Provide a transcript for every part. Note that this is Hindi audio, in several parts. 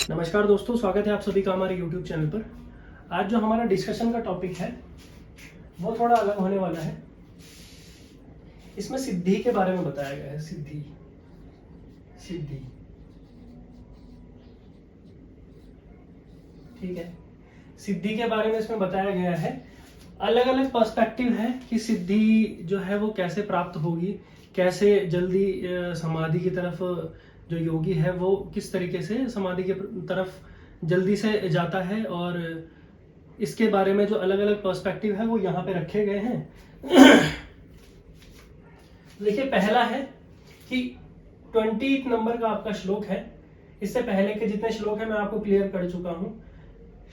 नमस्कार दोस्तों, स्वागत है आप सभी का हमारे YouTube चैनल पर। आज जो हमारा डिस्कशन का टॉपिक है वो थोड़ा अलग होने वाला है। इसमें सिद्धि के बारे में बताया गया है। सिद्धि ठीक है। सिद्धि के बारे में इसमें बताया गया है। अलग अलग पर्सपेक्टिव है कि सिद्धि जो है वो कैसे प्राप्त होगी, कैसे जल्दी समाधि की तरफ जो योगी है वो किस तरीके से समाधि की तरफ जल्दी से जाता है, और इसके बारे में जो अलग अलग पर्सपेक्टिव है वो यहाँ पे रखे गए हैं। देखिए, पहला है कि 20 नंबर का आपका श्लोक है। इससे पहले के जितने श्लोक है मैं आपको क्लियर कर चुका हूं।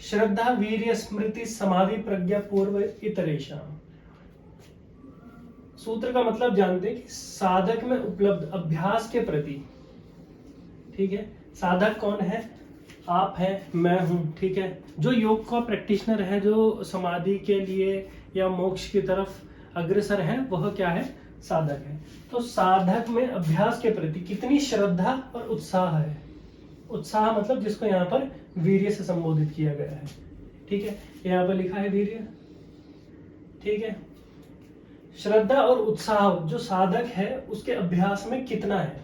श्रद्धा वीर्य स्मृति समाधि प्रज्ञा पूर्व इतरेषाम। सूत्र का मतलब जानते हैं कि साधक में उपलब्ध अभ्यास के प्रति, ठीक है। साधक कौन है? आप हैं, मैं हूं, ठीक है। जो योग का प्रैक्टिशनर है, जो समाधि के लिए या मोक्ष की तरफ अग्रसर है, वह क्या है? साधक है। तो साधक में अभ्यास के प्रति कितनी श्रद्धा और उत्साह है। उत्साह मतलब जिसको यहाँ पर वीर्य से संबोधित किया गया है, ठीक है। यहाँ पर लिखा है वीर्य, ठीक है। श्रद्धा और उत्साह जो साधक है उसके अभ्यास में कितना है,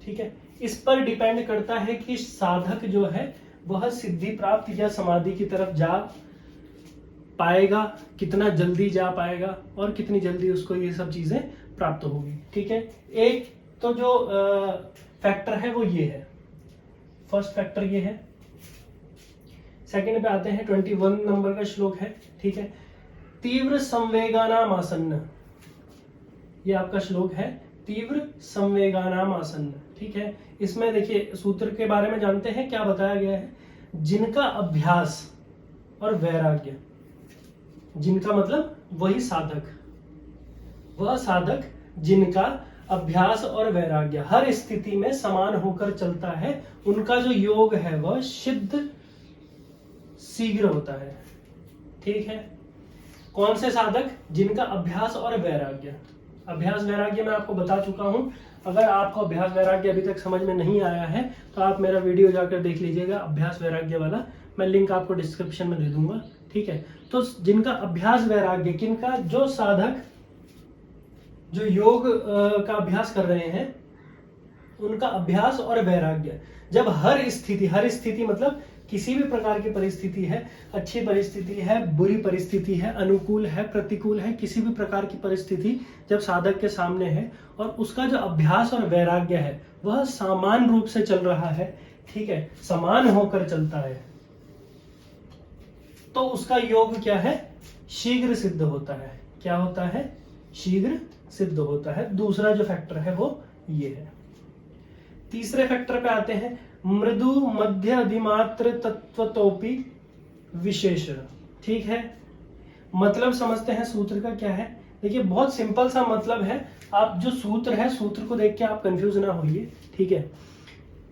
ठीक है। इस पर डिपेंड करता है कि साधक जो है वह सिद्धि प्राप्त या समाधि की तरफ जा पाएगा, कितना जल्दी जा पाएगा और कितनी जल्दी उसको ये सब चीजें प्राप्त होगी, ठीक है। एक तो जो फैक्टर है वो ये है, फर्स्ट फैक्टर ये है। सेकंड पे आते हैं, 21 नंबर का श्लोक है, ठीक है। तीव्र संवेगानाम आसन्न, ये आपका श्लोक है। तीव्र संवेगानाम आसन्न, ठीक है। इसमें देखिए सूत्र के बारे में जानते हैं क्या बताया गया है। जिनका अभ्यास और वैराग्य, जिनका मतलब वही साधक, वह साधक जिनका अभ्यास और वैराग्य हर स्थिति में समान होकर चलता है, उनका जो योग है वह सिद्ध शीघ्र होता है, ठीक है। कौन से साधक? जिनका अभ्यास और वैराग्य। अभ्यास वैराग्य मैं आपको बता चुका हूं। अगर आपको अभ्यास वैराग्य अभी तक समझ में नहीं आया है तो आप मेरा वीडियो जाकर देख लीजिएगा, अभ्यास वैराग्य वाला। मैं लिंक आपको डिस्क्रिप्शन में दे दूंगा, ठीक है। तो जिनका अभ्यास वैराग्य, किनका? जो साधक जो योग का अभ्यास कर रहे हैं, उनका अभ्यास और वैराग्य जब हर स्थिति मतलब किसी भी प्रकार की परिस्थिति है, अच्छी परिस्थिति है, बुरी परिस्थिति है, अनुकूल है, प्रतिकूल है, किसी भी प्रकार की परिस्थिति जब साधक के सामने है और उसका जो अभ्यास और वैराग्य है वह समान रूप से चल रहा है, ठीक है, समान होकर चलता है, तो उसका योग क्या है? शीघ्र सिद्ध होता है। क्या होता है? शीघ्र सिद्ध होता है। दूसरा जो फैक्टर है वो ये है। तीसरे फैक्टर पे आते हैं, मृदु मध्य अधिमात्र तत्वतोपि विशेष, ठीक है। मतलब समझते हैं सूत्र का क्या है। देखिए बहुत सिंपल सा मतलब है। आप जो सूत्र है, सूत्र को देख के आप कंफ्यूज ना होइए, ठीक है।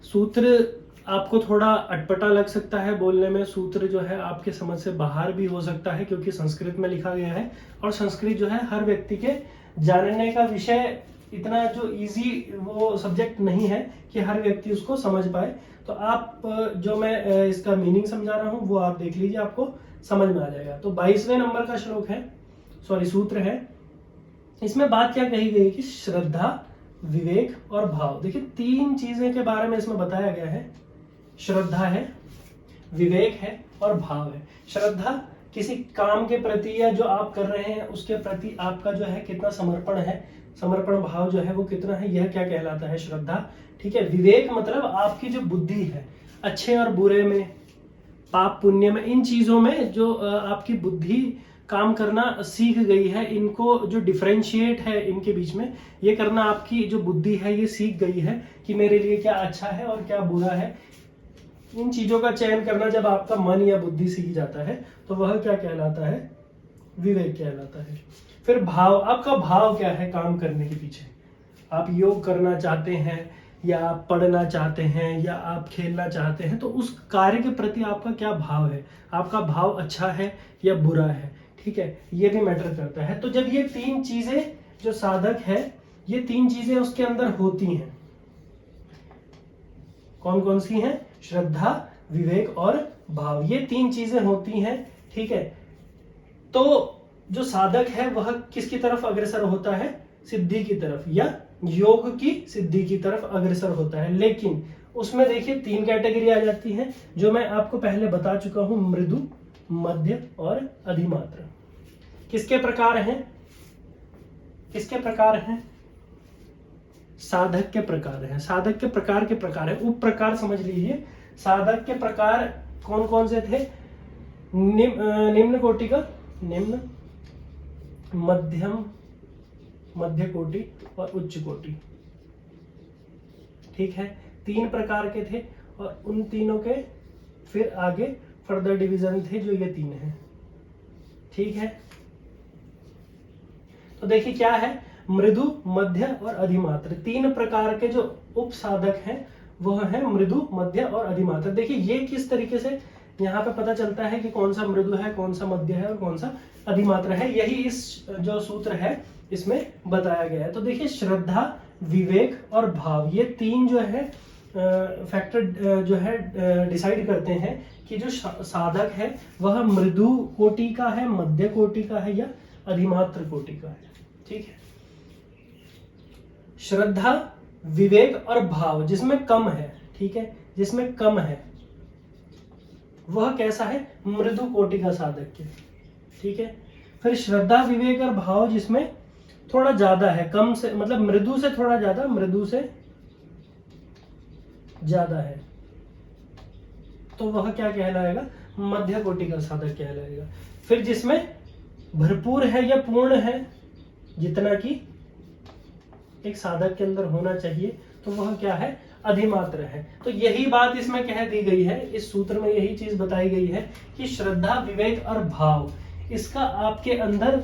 सूत्र आपको थोड़ा अटपटा लग सकता है बोलने में, सूत्र जो है आपके समझ से बाहर भी हो सकता है क्योंकि संस्कृत में लिखा गया है, और संस्कृत जो है हर व्यक्ति के जानने का विषय इतना जो इजी वो सब्जेक्ट नहीं है कि हर व्यक्ति उसको समझ पाए। तो आप जो मैं इसका मीनिंग समझा रहा हूं वो आप देख लीजिए, आपको समझ में आ जाएगा। तो 22वें नंबर का श्लोक है, सूत्र है। इसमें बात क्या कही गई कि श्रद्धा, विवेक और भाव। देखिए 3 चीजें के बारे में इसमें बताया गया है। श्रद्धा है, विवेक है और भाव है। श्रद्धा किसी काम के प्रति या जो आप कर रहे हैं उसके प्रति आपका जो है कितना समर्पण है, समर्पण भाव जो है वो कितना है, यह क्या कहलाता है? श्रद्धा, ठीक है। विवेक मतलब आपकी जो बुद्धि है, अच्छे और बुरे में, पाप पुण्य में, इन चीजों में जो आपकी बुद्धि काम करना सीख गई है, इनको जो डिफरेंशिएट है इनके बीच में, ये करना आपकी जो बुद्धि है ये सीख गई है कि मेरे लिए क्या अच्छा है और क्या बुरा है। इन चीजों का चयन करना जब आपका मन या बुद्धि सीख जाता है तो वह क्या कहलाता है? विवेक कहलाता है। फिर भाव, आपका भाव क्या है काम करने के पीछे? आप योग करना चाहते हैं या आप पढ़ना चाहते हैं या आप खेलना चाहते हैं, तो उस कार्य के प्रति आपका क्या भाव है? आपका भाव अच्छा है या बुरा है, ठीक है, ये भी मैटर करता है। तो जब ये 3 चीजें जो साधक है, ये 3 चीजें उसके अंदर होती हैं, कौन कौन सी हैं? श्रद्धा, विवेक और भाव, ये 3 चीजें होती हैं, ठीक है। तो जो साधक है वह किसकी तरफ अग्रसर होता है? सिद्धि की तरफ, या योग की सिद्धि की तरफ अग्रसर होता है। लेकिन उसमें देखिए 3 कैटेगरी आ जाती हैं, जो मैं आपको पहले बता चुका हूं, मृदु, मध्य और अधिमात्र। किसके प्रकार हैं? किसके प्रकार हैं? साधक के प्रकार हैं। साधक के प्रकार है, उप प्रकार समझ लीजिए। साधक के प्रकार कौन कौन से थे? निम्न कोटि का, निम्न, मध्यम, मध्य कोटि और उच्च कोटि, ठीक है। 3 प्रकार के थे, और उन तीनों के फिर आगे फर्दर डिवीजन थे, जो ये 3 हैं, ठीक है। तो देखिए क्या है, मृदु, मध्य और अधिमात्र, 3 प्रकार के जो उप साधक हैं वह है मृदु, मध्य और अधिमात्र। देखिए ये किस तरीके से यहाँ पे पता चलता है कि कौन सा मृदु है, कौन सा मध्य है और कौन सा अधिमात्र है, यही इस जो सूत्र है इसमें बताया गया है। तो देखिए श्रद्धा, विवेक और भाव, ये 3 जो है फैक्टर जो है डिसाइड करते हैं कि जो साधक है वह मृदु कोटि का है, मध्य कोटि का है या अधिमात्र कोटि का है, ठीक है। श्रद्धा, विवेक और भाव जिसमें कम है, ठीक है, जिसमें कम है वह कैसा है? मृदु कोटि का साधक है, ठीक है। फिर श्रद्धा, विवेक और भाव जिसमें थोड़ा ज्यादा है, कम से मतलब मृदु से थोड़ा ज्यादा, मृदु से ज्यादा है, तो वह क्या कहलाएगा? मध्य कोटि का साधक कहलाएगा। फिर जिसमें भरपूर है या पूर्ण है, जितना कि एक साधक के अंदर होना चाहिए, तो वह क्या है? अधिमात्र है। तो यही बात इसमें कह दी गई है, इस सूत्र में यही चीज बताई गई है कि श्रद्धा, विवेक और भाव, इसका आपके अंदर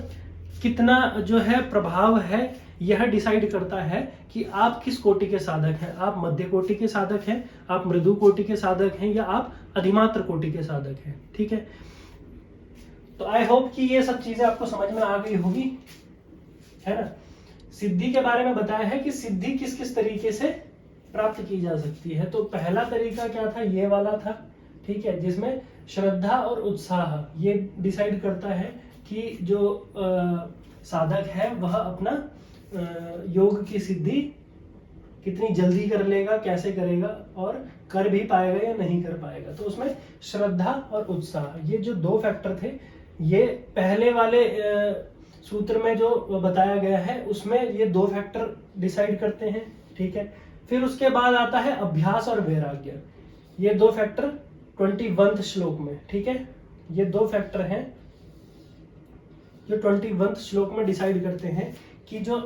कितना जो है प्रभाव है, यह डिसाइड करता है कि आप किस कोटि के साधक हैं। आप मध्य कोटि के साधक हैं, आप मृदु कोटि के साधक हैं, या आप अधिमात्र कोटि के साधक हैं, ठीक है। तो आई होप कि ये सब चीजें आपको समझ में आ गई होगी, है ना। सिद्धि के बारे में बताया है कि सिद्धि किस किस तरीके से प्राप्त की जा सकती है। तो पहला तरीका क्या था? ये वाला था, ठीक है, जिसमें श्रद्धा और उत्साह ये डिसाइड करता है कि जो साधक है वह अपना योग की सिद्धि कितनी जल्दी कर लेगा, कैसे करेगा और कर भी पाएगा या नहीं कर पाएगा। तो उसमें श्रद्धा और उत्साह, ये जो 2 फैक्टर थे, ये पहले वाले सूत्र में जो बताया गया है उसमें ये 2 फैक्टर डिसाइड करते हैं, ठीक है। फिर उसके बाद आता है अभ्यास और वैराग्य, ये 2 फैक्टर 21वें श्लोक में, ठीक है। ये 2 फैक्टर हैं जो 21वें श्लोक में डिसाइड करते हैं कि जो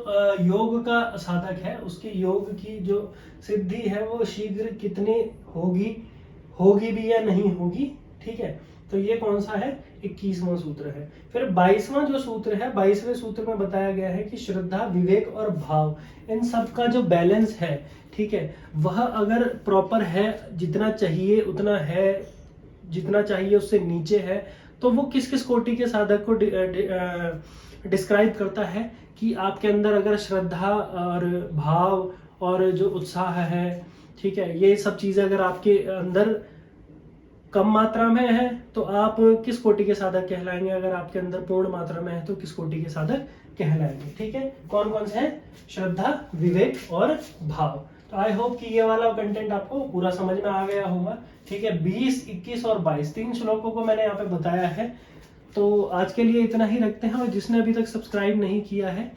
योग का साधक है उसकी योग की जो सिद्धि है वो शीघ्र कितनी होगी भी या नहीं होगी, ठीक है। तो ये कौन सा है? 21वां सूत्र है। फिर 22वां जो सूत्र है, 22वें सूत्र में बताया गया है कि श्रद्धा, विवेक और भाव, इन सब का जो बैलेंस है, ठीक है, वह अगर प्रॉपर है, जितना चाहिए उतना है, जितना चाहिए उससे नीचे है, तो वो किस किस कोटि के साधक को डिस्क्राइब करता है कि आपके अंदर अगर श्रद्धा और भाव और जो उत्साह है, ठीक है, ये सब चीजें अगर आपके अंदर कम मात्रा में है तो आप किस कोटि के साधक कहलाएंगे, अगर आपके अंदर पूर्ण मात्रा में है तो किस कोटि के साधक कहलाएंगे, ठीक है। कौन कौन से हैं? श्रद्धा, विवेक और भाव। तो आई होप कि ये वाला कंटेंट आपको पूरा समझ में आ गया होगा, ठीक है। 20, 21 और 22 3 श्लोकों को मैंने यहाँ पे बताया है। तो आज के लिए इतना ही रखते हैं, और जिसने अभी तक सब्सक्राइब नहीं किया है,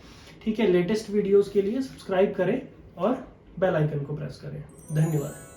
ठीक है, लेटेस्ट वीडियोस के लिए सब्सक्राइब करें और बेल आइकन को प्रेस करें। धन्यवाद।